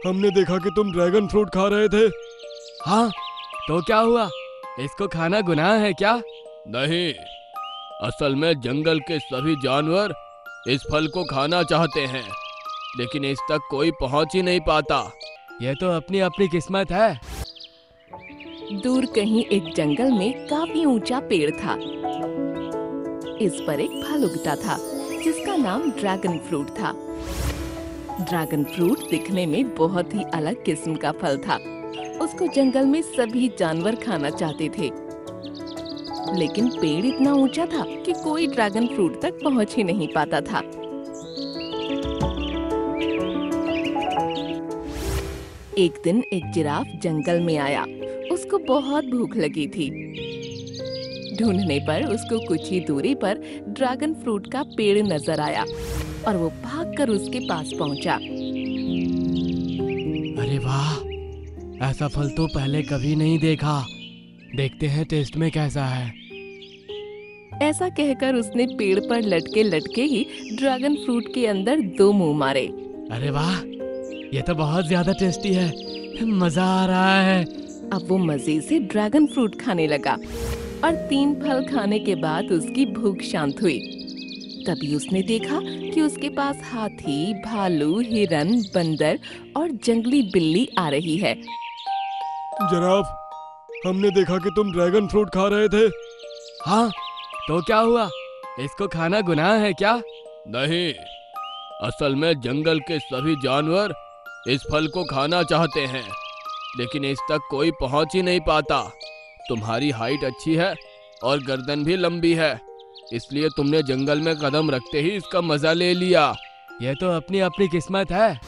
हमने देखा कि तुम ड्रैगन फ्रूट खा रहे थे। हाँ, तो क्या हुआ? इसको खाना गुनाह है क्या? नहीं, असल में जंगल के सभी जानवर इस फल को खाना चाहते हैं, लेकिन इस तक कोई पहुंच ही नहीं पाता। ये तो अपनी अपनी किस्मत है। दूर कहीं एक जंगल में काफी ऊंचा पेड़ था। इस पर एक फल उगता था जिसका नाम ड्रैगन फ्रूट था। ड्रैगन फ्रूट दिखने में बहुत ही अलग किस्म का फल था। उसको जंगल में सभी जानवर खाना चाहते थे, लेकिन पेड़ इतना ऊंचा था कि कोई ड्रैगन फ्रूट तक पहुंच ही नहीं पाता था। एक दिन एक जिराफ जंगल में आया। उसको बहुत भूख लगी थी। ढूंढने पर उसको कुछ ही दूरी पर ड्रैगन फ्रूट का पेड़ नजर आया और वो भागकर उसके पास पहुंचा। अरे वाह, ऐसा फल तो पहले कभी नहीं देखा। देखते हैं टेस्ट में कैसा है। ऐसा कहकर उसने पेड़ पर लटके लटके ही ड्रैगन फ्रूट के अंदर 2 मुंह मारे। अरे वाह, ये तो बहुत ज्यादा टेस्टी है। मजा आ रहा है। अब वो मजे से ड्रैगन फ्रूट खाने लगा और 3 फल खाने के बाद उसकी भूख शांत हुई। तभी उसने देखा कि उसके पास हाथी, भालू, हिरन, बंदर और जंगली बिल्ली आ रही है। जिराफ, हमने देखा कि तुम ड्रैगन फ्रूट खा रहे थे। हाँ, तो क्या हुआ? इसको खाना गुनाह है क्या? नहीं, असल में जंगल के सभी जानवर इस फल को खाना चाहते हैं, लेकिन इस तक कोई पहुंच ही नहीं पाता। तुम्हारी हाइट अच्छी है और गर्दन भी लंबी है, इसलिए तुमने जंगल में कदम रखते ही इसका मजा ले लिया। ये तो अपनी अपनी किस्मत है।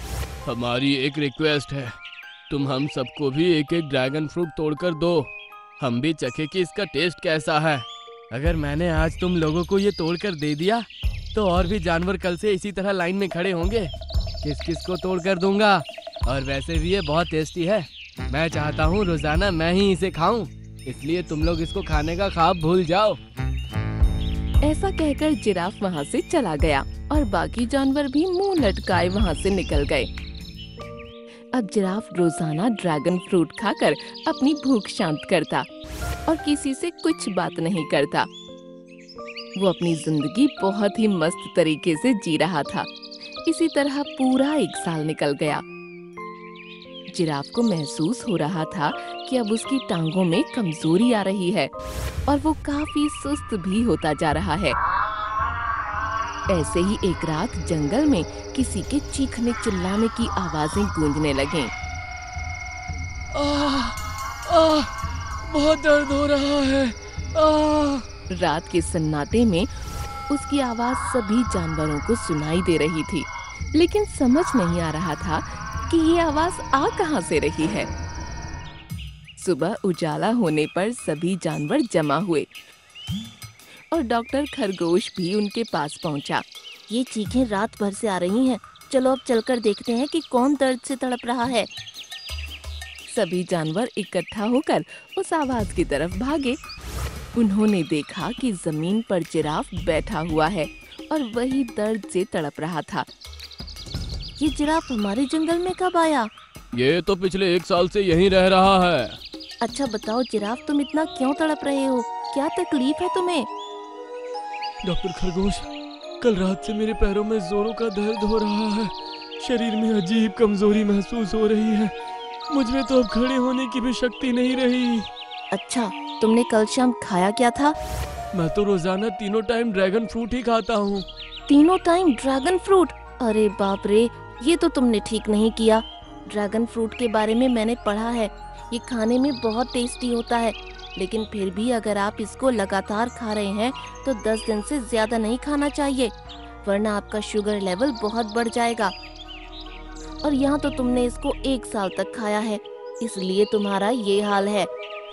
हमारी एक रिक्वेस्ट है, तुम हम सबको भी एक एक ड्रैगन फ्रूट तोड़कर दो। हम भी चखे कि इसका टेस्ट कैसा है। अगर मैंने आज तुम लोगों को ये तोड़कर दे दिया तो और भी जानवर कल से इसी तरह लाइन में खड़े होंगे। किस किस को तोड़कर दूंगा। और वैसे भी ये बहुत टेस्टी है। मैं चाहता हूँ रोजाना मैं ही इसे खाऊं, इसलिए तुम लोग इसको खाने का ख्वाब भूल जाओ। ऐसा कहकर जिराफ वहाँ से चला गया और बाकी जानवर भी मुंह लटकाए वहाँ से निकल गए। अब जिराफ रोजाना ड्रैगन फ्रूट खाकर अपनी भूख शांत करता और किसी से कुछ बात नहीं करता। वो अपनी जिंदगी बहुत ही मस्त तरीके से जी रहा था। इसी तरह पूरा 1 साल निकल गया। जिराफ को महसूस हो रहा था कि अब उसकी टांगों में कमजोरी आ रही है और वो काफी सुस्त भी होता जा रहा है। ऐसे ही एक रात जंगल में किसी के चीखने चिल्लाने की आवाजें गूंजने लगीं। बहुत दर्द हो रहा है। रात के सन्नाटे में उसकी आवाज सभी जानवरों को सुनाई दे रही थी, लेकिन समझ नहीं आ रहा था कि ये आवाज आ कहां से रही है। सुबह उजाला होने पर सभी जानवर जमा हुए और डॉक्टर खरगोश भी उनके पास पहुंचा। ये चीखें रात भर से आ रही हैं। चलो अब चलकर देखते हैं कि कौन दर्द से तड़प रहा है। सभी जानवर इकट्ठा होकर उस आवाज की तरफ भागे। उन्होंने देखा कि जमीन पर जिराफ बैठा हुआ है और वही दर्द से तड़प रहा था। ये जिराफ हमारे जंगल में कब आया? ये तो पिछले 1 साल से यहीं रह रहा है। अच्छा बताओ जिराफ, तुम इतना क्यों तड़प रहे हो? क्या तकलीफ है तुम्हें? डॉक्टर खरगोश, कल रात से मेरे पैरों में जोरों का दर्द हो रहा है। शरीर में अजीब कमजोरी महसूस हो रही है। मुझ में तो अब खड़े होने की भी शक्ति नहीं रही। अच्छा, तुमने कल शाम खाया क्या था? मैं तो रोजाना 3 टाइम ड्रैगन फ्रूट ही खाता हूँ। 3 टाइम ड्रैगन फ्रूट? अरे बाप रे, ये तो तुमने ठीक नहीं किया। ड्रैगन फ्रूट के बारे में मैंने पढ़ा है, ये खाने में बहुत टेस्टी होता है, लेकिन फिर भी अगर आप इसको लगातार खा रहे हैं तो 10 दिन से ज्यादा नहीं खाना चाहिए, वरना आपका शुगर लेवल बहुत बढ़ जाएगा। और यहाँ तो तुमने इसको 1 साल तक खाया है, इसलिए तुम्हारा ये हाल है।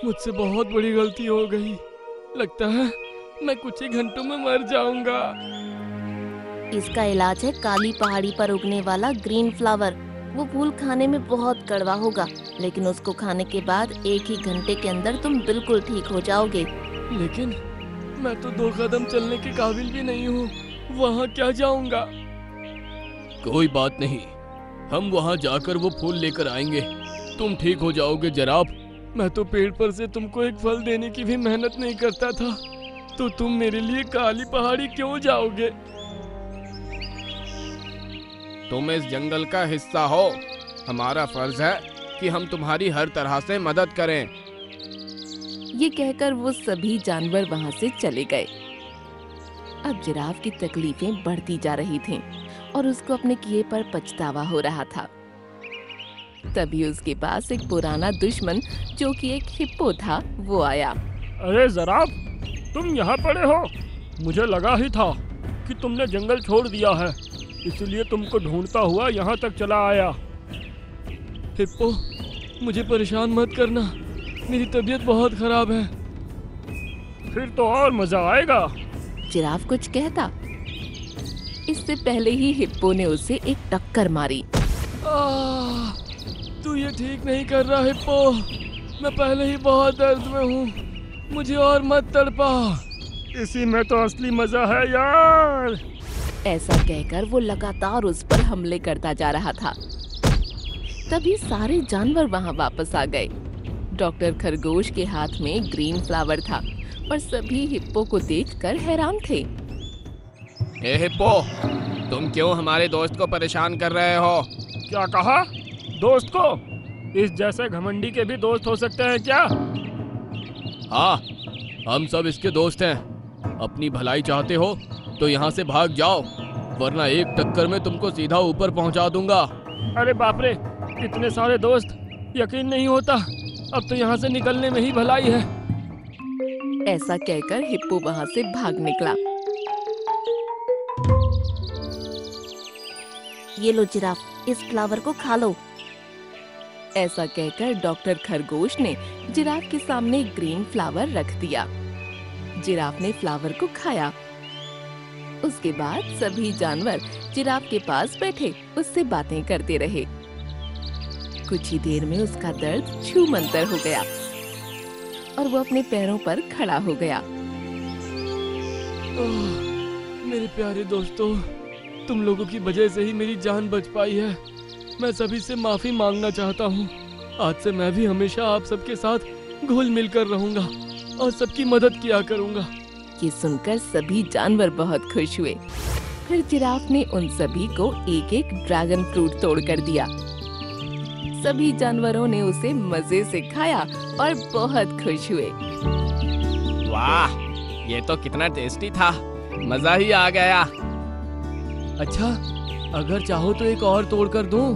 मुझसे बहुत बड़ी गलती हो गई। लगता है मैं कुछ ही घंटों में मर जाऊंगा। इसका इलाज है काली पहाड़ी पर उगने वाला ग्रीन फ्लावर। वो फूल खाने में बहुत कड़वा होगा, लेकिन उसको खाने के बाद 1 ही घंटे के अंदर तुम बिल्कुल ठीक हो जाओगे। लेकिन मैं तो 2 कदम चलने के काबिल भी नहीं हूँ, वहाँ क्या जाऊंगा? कोई बात नहीं, हम वहाँ जाकर वो फूल लेकर आएंगे। तुम ठीक हो जाओगे जिराफ। मैं तो पेड़ पर से तुमको एक फल देने की भी मेहनत नहीं करता था, तो तुम मेरे लिए काली पहाड़ी क्यों जाओगे? तुम इस जंगल का हिस्सा हो। हमारा फर्ज है कि हम तुम्हारी हर तरह से मदद करें। ये कहकर वो सभी जानवर वहाँ से चले गए। अब जिराफ की तकलीफें बढ़ती जा रही थीं और उसको अपने किए पर पछतावा हो रहा था। तभी उसके पास एक पुराना दुश्मन जो कि एक हिप्पो था वो आया। अरे जिराफ, तुम यहाँ पड़े हो? मुझे लगा ही था कि तुमने जंगल छोड़ दिया है, इसलिए तुमको ढूंढता हुआ यहाँ तक चला आया। हिप्पो, मुझे परेशान मत करना, मेरी तबीयत बहुत खराब है। फिर तो और मजा आएगा। जिराफ कुछ कहता, इससे पहले ही हिप्पो ने उसे एक टक्कर मारी। तू ये ठीक नहीं कर रहा हिप्पो, मैं पहले ही बहुत दर्द में हूँ, मुझे और मत तड़पा। इसी में तो असली मजा है यार। ऐसा कहकर वो लगातार उस पर हमले करता जा रहा था। तभी सारे जानवर वहाँ वापस आ गए। डॉक्टर खरगोश के हाथ में ग्रीन फ्लावर था और सभी हिप्पो को देखकर हैरान थे। हे हिप्पो, तुम क्यों हमारे दोस्त को परेशान कर रहे हो? क्या कहा? दोस्त को? इस जैसे घमंडी के भी दोस्त हो सकते हैं क्या? हाँ, हम सब इसके दोस्त हैं। अपनी भलाई चाहते हो तो यहाँ से भाग जाओ, वरना एक टक्कर में तुमको सीधा ऊपर पहुँचा दूंगा। अरे बाप रे, इतने सारे दोस्त, यकीन नहीं होता। अब तो यहाँ से निकलने में ही भलाई है। ऐसा कहकर हिप्पो वहाँ से भाग निकला। ये लो जिराफ, इस फ्लावर को खा लो। ऐसा कहकर डॉक्टर खरगोश ने जिराफ के सामने ग्रीन फ्लावर रख दिया। जिराफ ने फ्लावर को खाया। उसके बाद सभी जानवर जिराफ के पास बैठे उससे बातें करते रहे। कुछ ही देर में उसका दर्द छूमंतर हो गया और वो अपने पैरों पर खड़ा हो गया। मेरे प्यारे दोस्तों, तुम लोगों की वजह से ही मेरी जान बच पाई है। मैं सभी से माफी मांगना चाहता हूँ। आज से मैं भी हमेशा आप सबके साथ घुल मिल कर रहूंगा और सबकी मदद किया करूंगा। ये सुनकर सभी जानवर बहुत खुश हुए। फिर जिराफ ने उन सभी को एक एक ड्रैगन फ्रूट तोड़ कर दिया। सभी जानवरों ने उसे मजे से खाया और बहुत खुश हुए। वाह, ये तो कितना टेस्टी था, मजा ही आ गया। अच्छा, अगर चाहो तो एक और तोड़ कर दूं?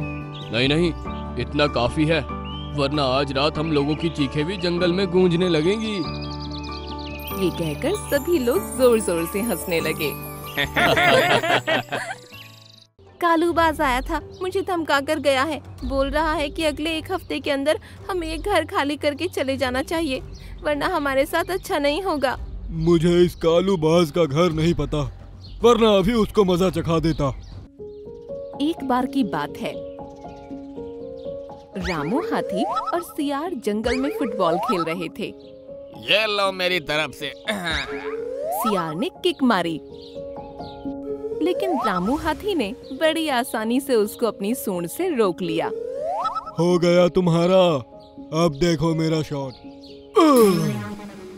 नहीं नहीं, इतना काफी है, वरना आज रात हम लोगों की चीखें भी जंगल में गूंजने लगेंगी। ये कहकर सभी लोग जोर जोर से हंसने लगे। कालूबाज आया था, मुझे धमका कर गया है। बोल रहा है कि अगले एक हफ्ते के अंदर हमें एक घर खाली करके चले जाना चाहिए, वरना हमारे साथ अच्छा नहीं होगा। मुझे इस कालूबाज का घर नहीं पता, वरना अभी उसको मजा चखा देता। एक बार की बात है, रामू हाथी और सियार जंगल में फुटबॉल खेल रहे थे। ये लो मेरी तरफ से। सियार ने किक मारी, लेकिन रामू हाथी ने बड़ी आसानी से उसको अपनी सूंड से रोक लिया। हो गया तुम्हारा, अब देखो मेरा शॉट।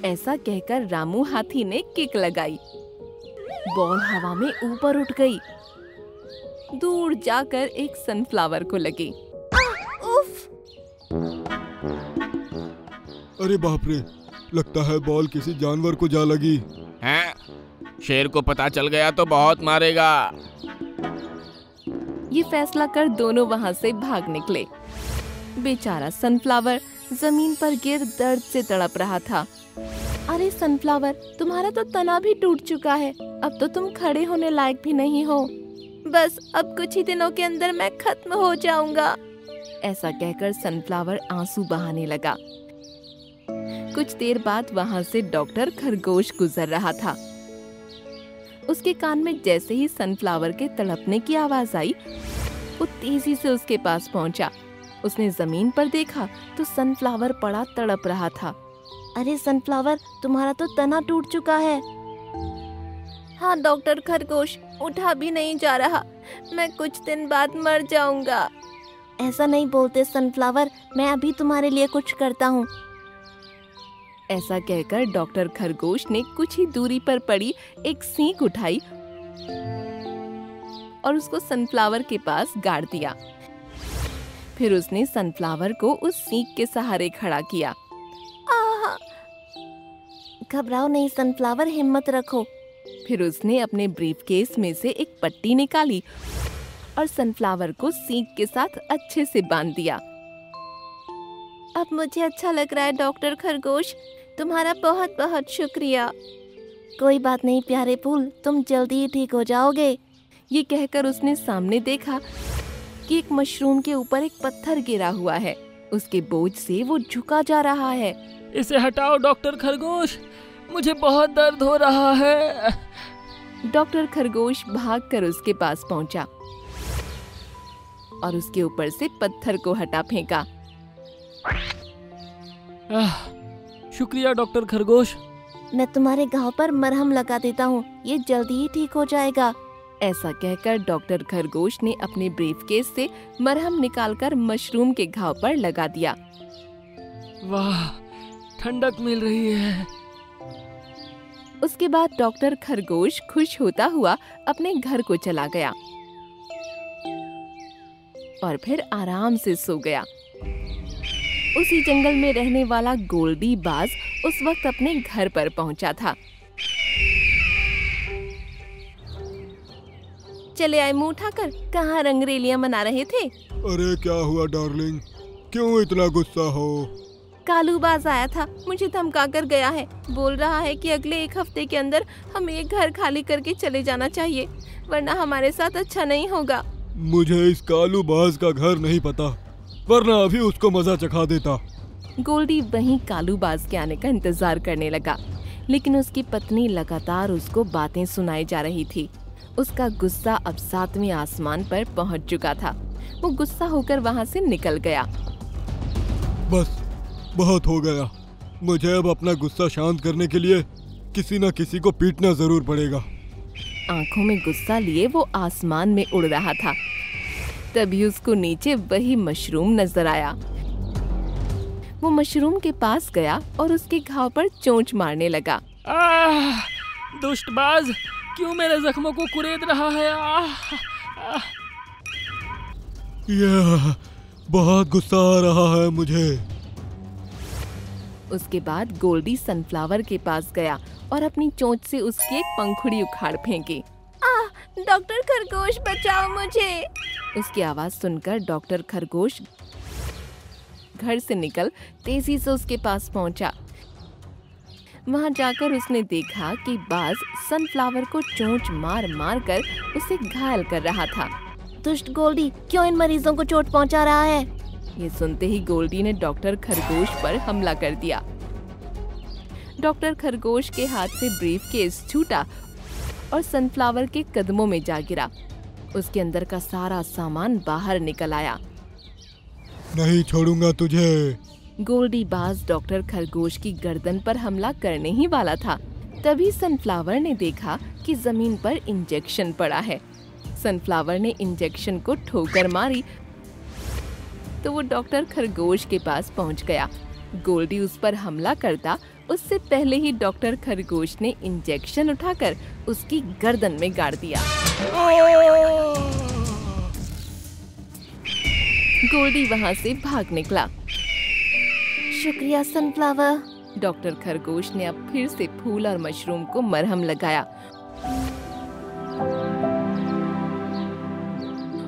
ऐसा कहकर रामू हाथी ने किक लगाई। बॉल हवा में ऊपर उठ गई, दूर जाकर एक सनफ्लावर को लगी। उफ! अरे बाप रे, लगता है बॉल किसी जानवर को जा लगी। हैं? शेर को पता चल गया तो बहुत मारेगा। ये फैसला कर दोनों वहाँ से भाग निकले। बेचारा सनफ्लावर जमीन पर गिर दर्द से तड़प रहा था। अरे सनफ्लावर, तुम्हारा तो तना भी टूट चुका है, अब तो तुम खड़े होने लायक भी नहीं हो। बस अब कुछ ही दिनों के अंदर मैं खत्म हो जाऊंगा। ऐसा कहकर सनफ्लावर आंसू बहाने लगा। कुछ देर बाद वहाँ से डॉक्टर खरगोश गुजर रहा था। उसके कान में जैसे ही सनफ्लावर के तड़पने की आवाज आई, वो तेजी से उसके पास पहुंचा। उसने जमीन पर देखा तो सनफ्लावर पड़ा तड़प रहा था। अरे सनफ्लावर, तुम्हारा तो तना टूट चुका है। हाँ डॉक्टर खरगोश, उठा भी नहीं जा रहा। मैं कुछ दिन बाद मर जाऊंगा। ऐसा नहीं बोलते सनफ्लावर, मैं अभी तुम्हारे लिए कुछ करता हूँ। ऐसा कहकर डॉक्टर खरगोश ने कुछ ही दूरी पर पड़ी एक सींग उठाई और उसको सनफ्लावर के पास गाड़ दिया। फिर उसने सनफ्लावर को उस सींग के सहारे खड़ा किया। आह! घबराओ नहीं सनफ्लावर, हिम्मत रखो। फिर उसने अपने ब्रीफकेस में से एक पट्टी निकाली और सनफ्लावर को सींग के साथ अच्छे से बांध दिया। अब मुझे अच्छा लग रहा है डॉक्टर खरगोश, तुम्हारा बहुत बहुत शुक्रिया। कोई बात नहीं प्यारे फूल, तुम जल्दी ही ठीक हो जाओगे। ये कहकर उसने सामने देखा कि एक मशरूम के ऊपर एक पत्थर गिरा हुआ है। उसके बोझ से वो झुका जा रहा है। इसे हटाओ डॉक्टर खरगोश, मुझे बहुत दर्द हो रहा है। डॉक्टर खरगोश भागकर उसके पास पहुंचा और उसके ऊपर से पत्थर को हटा फेंका। शुक्रिया डॉक्टर खरगोश। मैं तुम्हारे घाव पर मरहम लगा देता हूँ, ये जल्दी ही ठीक हो जाएगा। ऐसा कहकर डॉक्टर खरगोश ने अपने ब्रीफकेस से मरहम निकालकर मशरूम के घाव पर लगा दिया। वाह, ठंडक मिल रही है। उसके बाद डॉक्टर खरगोश खुश होता हुआ अपने घर को चला गया और फिर आराम से सो गया। उसी जंगल में रहने वाला गोल्डी बाज उस वक्त अपने घर पर पहुंचा था। चले आए मुंह उठाकर, कहाँ रंगरेलियां मना रहे थे? अरे क्या हुआ डार्लिंग, क्यों इतना गुस्सा हो? कालू बाज आया था, मुझे धमका कर गया है। बोल रहा है कि अगले 1 हफ्ते के अंदर हमें ये घर खाली करके चले जाना चाहिए, वरना हमारे साथ अच्छा नहीं होगा। मुझे इस कालू बाज का घर नहीं पता, वरना अभी उसको मजा चखा देता। गोल्डी वहीं कालू बाज के आने का इंतजार करने लगा, लेकिन उसकी पत्नी लगातार उसको बातें सुनाई जा रही थी। उसका गुस्सा अब 7वें आसमान पर पहुंच चुका था। वो गुस्सा होकर वहां से निकल गया। बस बहुत हो गया, मुझे अब अपना गुस्सा शांत करने के लिए किसी न किसी को पीटना जरूर पड़ेगा। आंखों में गुस्सा लिए वो आसमान में उड़ रहा था। तभी उसको नीचे वही मशरूम नजर आया। वो मशरूम के पास गया और उसके घाव पर चोंच मारने लगा। दुष्टबाज, क्यों मेरे जख्मों को कुरेद रहा है? यह बहुत गुस्सा आ रहा है मुझे। उसके बाद गोल्डी सनफ्लावर के पास गया और अपनी चोंच से उसकी एक पंखुड़ी उखाड़ फेंकी। डॉक्टर खरगोश बचाओ मुझे। उसकी आवाज सुनकर डॉक्टर खरगोश घर से निकल तेजी से उसके पास पहुंचा। वहां जाकर उसने देखा कि बाज सनफ्लावर को चोंच मार मार कर उसे घायल कर रहा था। दुष्ट गोल्डी, क्यों इन मरीजों को चोट पहुंचा रहा है? ये सुनते ही गोल्डी ने डॉक्टर खरगोश पर हमला कर दिया। डॉक्टर खरगोश के हाथ से ब्रीफकेस छूटा और सनफ्लावर के कदमों में जा गिरा। उसके अंदर का सारा सामान बाहर निकल आया। नहीं छोड़ूंगा तुझे। गोल्डी बाज डॉक्टर खरगोश की गर्दन पर हमला करने ही वाला था। तभी सनफ्लावर ने देखा कि जमीन पर इंजेक्शन पड़ा है। सनफ्लावर ने इंजेक्शन को ठोकर मारी तो वो डॉक्टर खरगोश के पास पहुंच गया। गोल्डी उस पर हमला करता उससे पहले ही डॉक्टर खरगोश ने इंजेक्शन उठाकर उसकी गर्दन में गाड़ दिया। गोल्डी वहां से भाग निकला। शुक्रिया सनफ्लावर। डॉक्टर खरगोश ने अब फिर से फूल और मशरूम को मरहम लगाया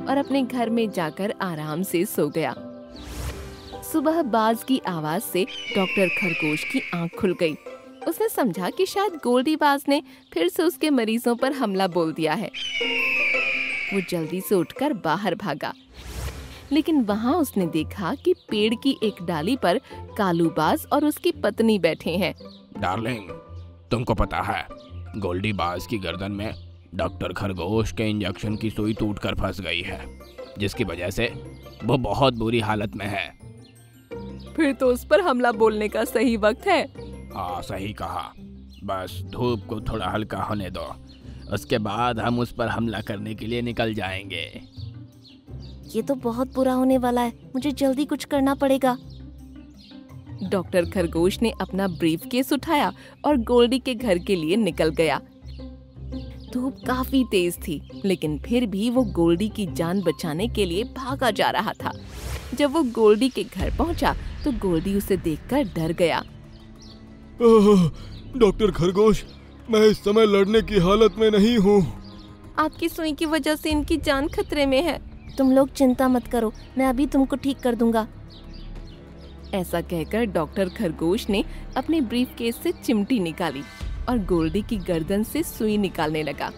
और अपने घर में जाकर आराम से सो गया। सुबह बाज की आवाज से डॉक्टर खरगोश की आंख खुल गई। उसने समझा कि शायद गोल्डी बाज ने फिर से उसके मरीजों पर हमला बोल दिया है। वो जल्दी से उठकर बाहर भागा, लेकिन वहां उसने देखा कि पेड़ की एक डाली पर कालू बाज और उसकी पत्नी बैठे हैं। डार्लिंग, तुमको पता है गोल्डी बाज की गर्दन में डॉक्टर खरगोश के इंजेक्शन की सुई टूटकर फंस गई है, जिसकी वजह से वो बहुत बुरी हालत में है। फिर तो उस पर हमला बोलने का सही वक्त है। हाँ, सही कहा। बस धूप को थोड़ा हल्का होने दो उसके बाद हम उस पर हमला करने के लिए निकल जाएंगे। ये तो बहुत बुरा होने वाला है, मुझे जल्दी कुछ करना पड़ेगा। डॉक्टर खरगोश ने अपना ब्रीफकेस उठाया और गोल्डी के घर के लिए निकल गया। धूप काफी तेज थी, लेकिन फिर भी वो गोल्डी की जान बचाने के लिए भागा जा रहा था। जब वो गोल्डी के घर पहुंचा तो गोल्डी उसे देखकर डर गया। डॉक्टर खरगोश, मैं इस समय लड़ने की हालत में नहीं हूँ। आपकी सुई की वजह से इनकी जान खतरे में है। तुम लोग चिंता मत करो, मैं अभी तुमको ठीक कर दूंगा। ऐसा कहकर डॉक्टर खरगोश ने अपने ब्रीफकेस से चिमटी निकाली और गोल्डी की गर्दन से सुई निकालने लगा।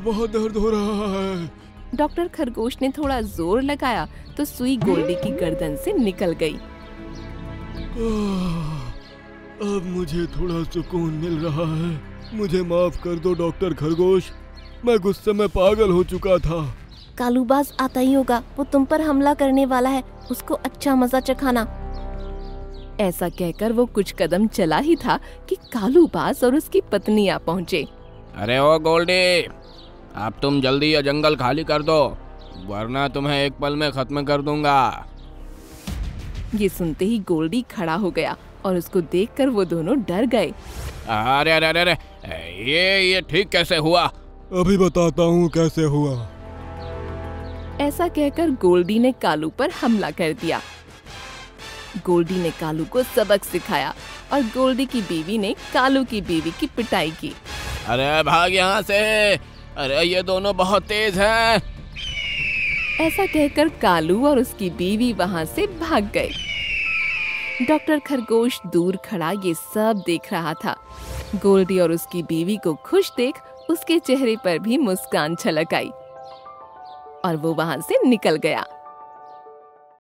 बहुत दर्द हो रहा है। डॉक्टर खरगोश ने थोड़ा जोर लगाया तो सुई गोल्डी की गर्दन से निकल गई। अब मुझे थोड़ा सुकून मिल रहा है। मुझे माफ कर दो डॉक्टर खरगोश, मैं गुस्से में पागल हो चुका था। कालूबाज आता ही होगा, वो तुम पर हमला करने वाला है, उसको अच्छा मजा चखाना। ऐसा कहकर वो कुछ कदम चला ही था कि कालूबाज और उसकी पत्नी आ पहुँचे। अरे ओ गोल्डी, अब तुम जल्दी ये जंगल खाली कर दो, वरना तुम्हें एक पल में खत्म कर दूंगा। ये सुनते ही गोल्डी खड़ा हो गया और उसको देखकर वो दोनों डर गए। अरे अरे अरे अरे, ये ठीक कैसे हुआ? अभी बताता हूँ कैसे हुआ। ऐसा कहकर गोल्डी ने कालू पर हमला कर दिया। गोल्डी ने कालू को सबक सिखाया और गोल्डी की बीवी ने कालू की बीवी की पिटाई की। अरे भाग यहाँ से, अरे ये दोनों बहुत तेज हैं। ऐसा कहकर कालू और उसकी बीवी वहाँ से भाग गए। डॉक्टर खरगोश दूर खड़ा ये सब देख रहा था। गोल्डी और उसकी बीवी को खुश देख उसके चेहरे पर भी मुस्कान छलक आई और वो वहाँ से निकल गया।